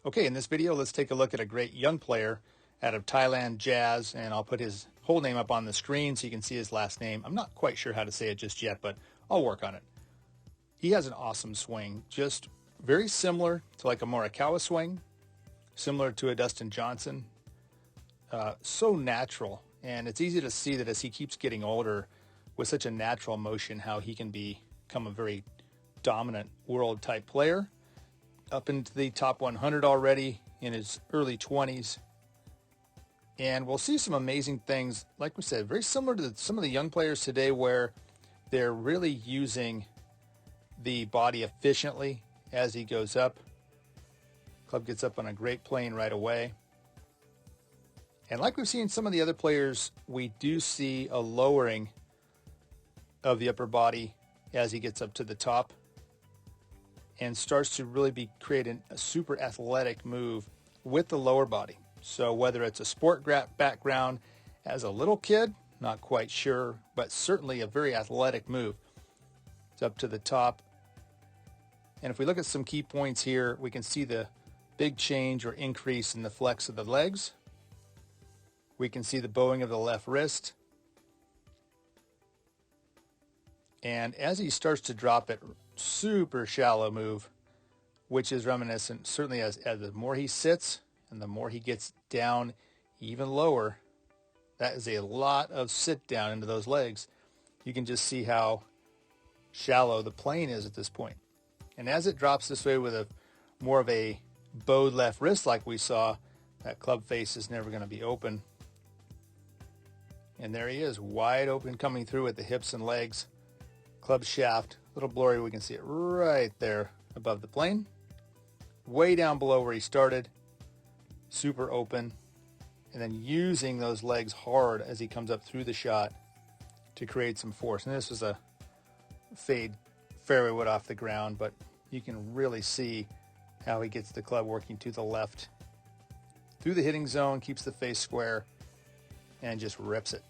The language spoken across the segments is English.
Okay, in this video, let's take a look at a great young player out of Thailand, Jazz, and I'll put his whole name up on the screen so you can see his last name. I'm not quite sure how to say it just yet, but I'll work on it. He has an awesome swing, just very similar to like a Morikawa swing, similar to a Dustin Johnson. So natural, and it's easy to see that as he keeps getting older with such a natural motion, how he can become a very dominant world type player. Up into the top 100 already in his early 20s. And we'll see some amazing things, like we said, very similar to some of the young players today where they're really using the body efficiently as he goes up. Club gets up on a great plane right away. And like we've seen some of the other players, we do see a lowering of the upper body as he gets up to the top and starts to really be creating a super athletic move with the lower body. So whether it's a sport background as a little kid, not quite sure, but certainly a very athletic move. It's up to the top. And if we look at some key points here, we can see the big change or increase in the flex of the legs. We can see the bowing of the left wrist. And as he starts to drop it, super shallow move, which is reminiscent, certainly as the more he sits and the more he gets down even lower, that is a lot of sit down into those legs. You can just see how shallow the plane is at this point. And as it drops this way with a more of a bowed left wrist like we saw, that club face is never going to be open. And there he is, wide open coming through at the hips and legs. Club shaft, a little blurry, we can see it right there above the plane. Way down below where he started, super open. And then using those legs hard as he comes up through the shot to create some force. And this was a fade fairway wood off the ground, but you can really see how he gets the club working to the left through the hitting zone, keeps the face square, and just rips it.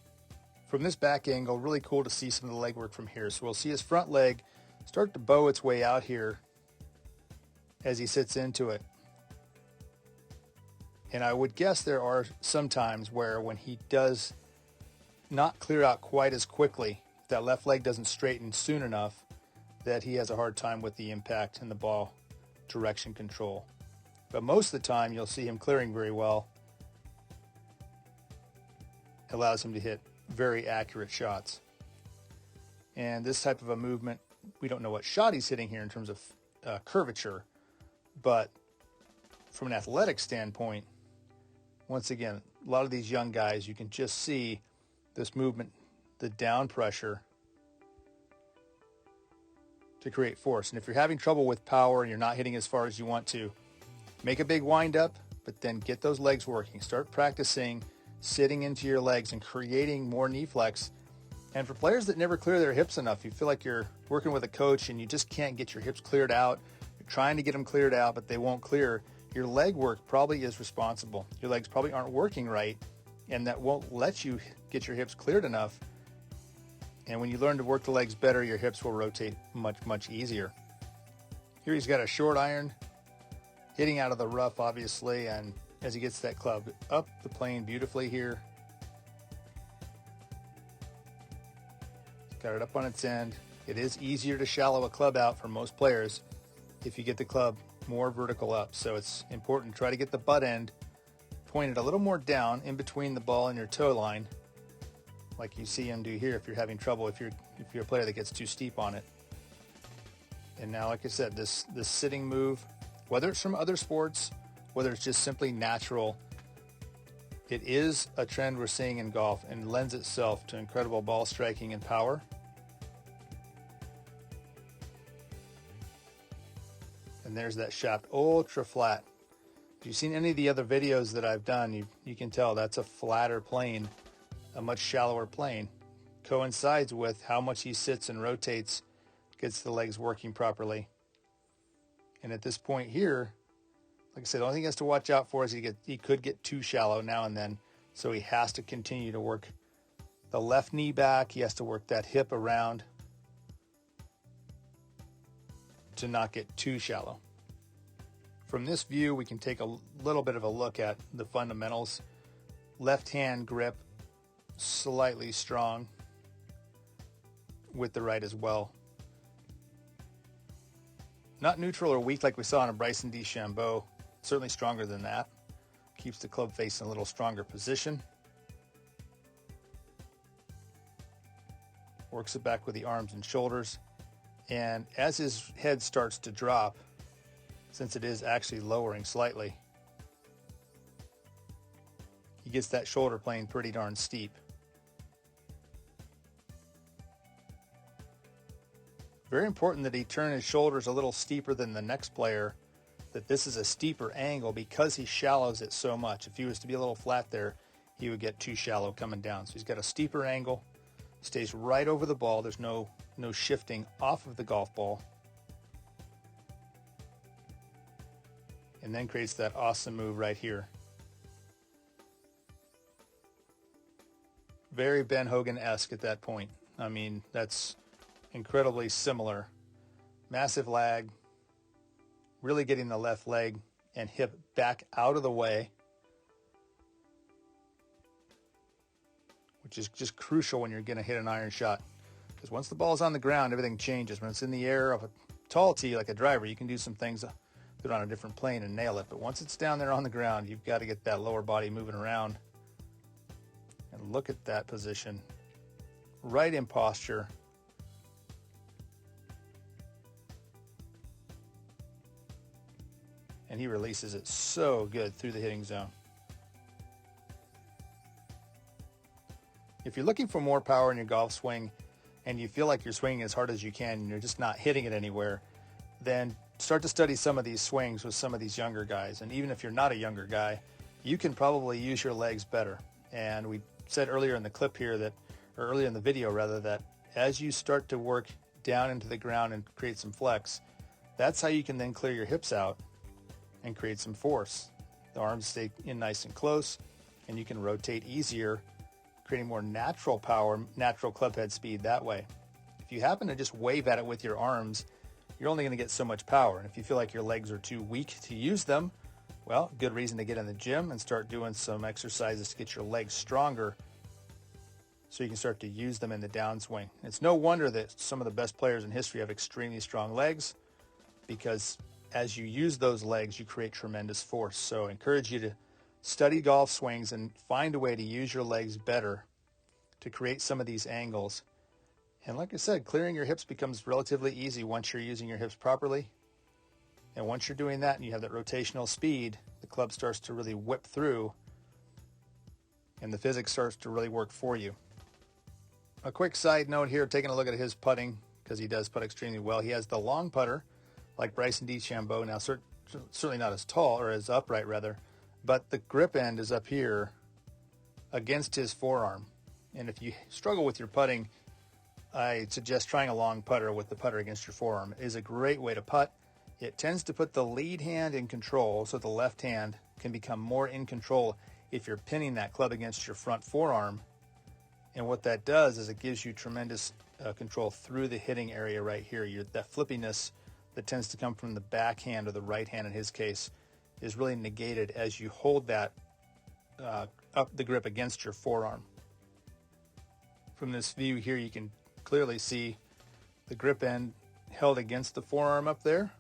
From this back angle, really cool to see some of the leg work from here. So we'll see his front leg start to bow its way out here as he sits into it. And I would guess there are some times where when he does not clear out quite as quickly, if that left leg doesn't straighten soon enough, that he has a hard time with the impact and the ball direction control. But most of the time, you'll see him clearing very well. It allows him to hit very accurate shots. And this type of a movement, we don't know what shot he's hitting here in terms of curvature, but from an athletic standpoint, once again, a lot of these young guys, you can just see this movement, the down pressure to create force. And if you're having trouble with power and you're not hitting as far as you want to, make a big wind up, but then get those legs working. Start practicing sitting into your legs and creating more knee flex. And for players that never clear their hips enough, you feel like you're working with a coach and you just can't get your hips cleared out. You're trying to get them cleared out, but they won't clear. Your leg work probably is responsible. Your legs probably aren't working right, and that won't let you get your hips cleared enough. And when you learn to work the legs better, your hips will rotate much, much easier. Here he's got a short iron, hitting out of the rough, obviously, and as he gets that club up the plane beautifully here. Got it up on its end. It is easier to shallow a club out for most players if you get the club more vertical up. So it's important to try to get the butt end pointed a little more down in between the ball and your toe line, like you see him do here if you're having trouble, if you're a player that gets too steep on it. And now, like I said, this sitting move, whether it's from other sports, whether it's just simply natural, it is a trend we're seeing in golf and lends itself to incredible ball striking and power. And there's that shaft, ultra flat. If you've seen any of the other videos that I've done, you can tell that's a flatter plane, a much shallower plane. Coincides with how much he sits and rotates, gets the legs working properly. And at this point here, like I said, the only thing he has to watch out for is he could get too shallow now and then. So he has to continue to work the left knee back. He has to work that hip around to not get too shallow. From this view, we can take a little bit of a look at the fundamentals. Left hand grip, slightly strong with the right as well. Not neutral or weak like we saw on a Bryson DeChambeau, certainly stronger than that. Keeps the club face in a little stronger position. Works it back with the arms and shoulders. And as his head starts to drop, since it is actually lowering slightly, he gets that shoulder plane pretty darn steep. Very important that he turn his shoulders a little steeper than the next player, that this is a steeper angle because he shallows it so much. If he was to be a little flat there, he would get too shallow coming down. So he's got a steeper angle, stays right over the ball. There's no shifting off of the golf ball. And then creates that awesome move right here. Very Ben Hogan-esque at that point. I mean, that's incredibly similar. Massive lag, really getting the left leg and hip back out of the way, which is just crucial when you're going to hit an iron shot. Because once the ball's on the ground, everything changes. When it's in the air of a tall tee like a driver, you can do some things, put it on a different plane and nail it. But once it's down there on the ground, you've got to get that lower body moving around. And look at that position. Right in posture. And he releases it so good through the hitting zone. If you're looking for more power in your golf swing and you feel like you're swinging as hard as you can and you're just not hitting it anywhere, then start to study some of these swings with some of these younger guys. And even if you're not a younger guy, you can probably use your legs better. And we said earlier in the clip here that, or earlier in the video rather, that as you start to work down into the ground and create some flex, that's how you can then clear your hips out and create some force. The arms stay in nice and close, and you can rotate easier, creating more natural power, natural club head speed that way. If you happen to just wave at it with your arms, you're only going to get so much power. And if you feel like your legs are too weak to use them, well, good reason to get in the gym and start doing some exercises to get your legs stronger so you can start to use them in the downswing. It's no wonder that some of the best players in history have extremely strong legs, because as you use those legs, you create tremendous force. So I encourage you to study golf swings and find a way to use your legs better to create some of these angles. And like I said, clearing your hips becomes relatively easy once you're using your hips properly. And once you're doing that and you have that rotational speed, the club starts to really whip through and the physics starts to really work for you. A quick side note here, taking a look at his putting, because he does putt extremely well. He has the long putter, like Bryson DeChambeau. Now, certainly not as tall, or as upright rather, but the grip end is up here against his forearm. And if you struggle with your putting, I suggest trying a long putter with the putter against your forearm. It is a great way to putt. It tends to put the lead hand in control, so the left hand can become more in control if you're pinning that club against your front forearm. And what that does is it gives you tremendous control through the hitting area right here. That flippiness that tends to come from the backhand or the right hand in his case is really negated as you hold that up the grip against your forearm. From this view here, you can clearly see the grip end held against the forearm up there.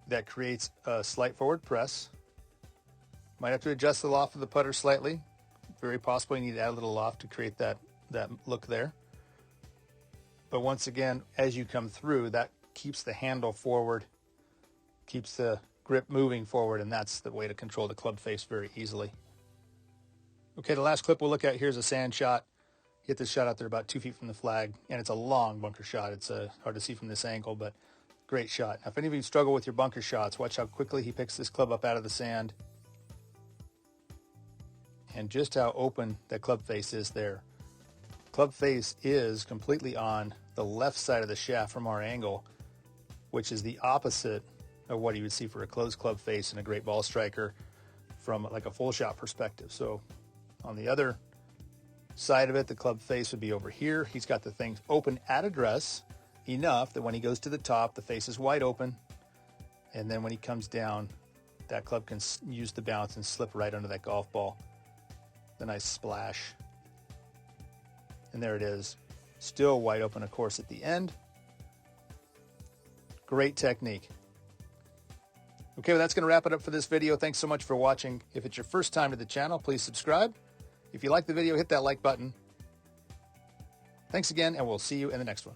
That creates a slight forward press. Might have to adjust the loft of the putter slightly. Very possible you need to add a little loft to create that look there. But once again, as you come through, that keeps the handle forward, keeps the grip moving forward, and that's the way to control the club face very easily. Okay, the last clip we'll look at here is a sand shot. Hit this shot out there about 2 feet from the flag, and it's a long bunker shot. It's hard to see from this angle, but great shot. Now, if any of you struggle with your bunker shots, watch how quickly he picks this club up out of the sand and just how open that club face is there. Club face is completely on the left side of the shaft from our angle, which is the opposite of what you would see for a closed club face and a great ball striker from like a full shot perspective. So on the other side of it, the club face would be over here. He's got the things open at address enough that when he goes to the top, the face is wide open. And then when he comes down, that club can use the bounce and slip right under that golf ball. The nice splash. And there it is. Still wide open, of course, at the end. Great technique. Okay, well, that's going to wrap it up for this video. Thanks so much for watching. If it's your first time to the channel, please subscribe. If you like the video, hit that like button. Thanks again, and we'll see you in the next one.